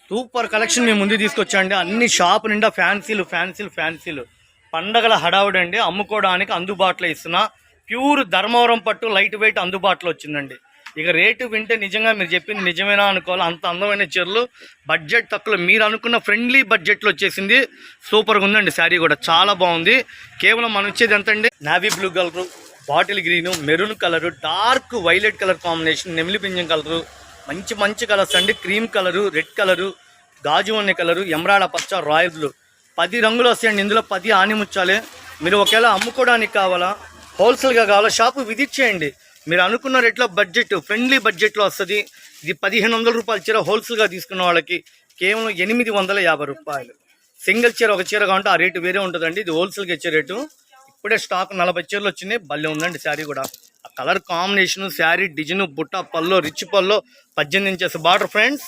Super collection మేము ముందు తీసుకొచ్చాండి. అన్ని షాప్ నిండా ఫ్యాన్సీలు పండగల హడావుడి అండి. అమ్ముకోవడానికి అందుబాటులో ఇస్తున్నా. ప్యూర్ ధర్మవరం పట్టు లైట్ వెయిట్ అందుబాటులో వచ్చిందండి. ఇక రేటు వింటే నిజంగా మీరు చెప్పింది నిజమేనా అనుకోవాలి. అంత అందమైన చీరలు బడ్జెట్ తక్కువ, మీరు అనుకున్న ఫ్రెండ్లీ బడ్జెట్లో వచ్చేసింది. సూపర్గా ఉందండి. శారీ కూడా చాలా బాగుంది. కేవలం మనం వచ్చేది ఎంతండి, navy blue colour, bottle green, maroon colour, dark violet colour combination, నెమిలి పింఛం కలరు, మంచి కలర్స్ అండి. క్రీమ్ కలరు, రెడ్ కలరు, గాజు అనే కలరు, ఎమరాడ పచ్చ, రాయల్ బ్లూ, 10 రంగులు వస్తాయండి. ఇందులో 10 ఆనిముచ్చాలే. మీరు ఒకవేళ అమ్ముకోవడానికి కావాలా, హోల్సేల్గా కావాలా, షాపు విజిట్ చేయండి. మీరు అనుకున్న రేట్లో బడ్జెట్ ఫ్రెండ్లీ బడ్జెట్లో వస్తుంది. ఇది 1500 రూపాయల చీర హోల్సేల్గా తీసుకున్న వాళ్ళకి కేవలం 850 రూపాయలు. సింగిల్ చీర ఒక చీర కావాలంటే ఆ రేటు వేరే ఉంటుందండి. ఇది హోల్సేల్గా ఇచ్చే రేటు. ఇప్పుడే స్టాక్ 40 చీరలు వచ్చినాయి. భలే ఉందండి శారీ కూడా. ఆ కలర్ కాంబినేషన్, శారీ డిజైన్, బుట్ట పల్లో, రిచ్ పల్లో, 18 ఇంచెస్ బార్డర్ ఫ్రెండ్స్.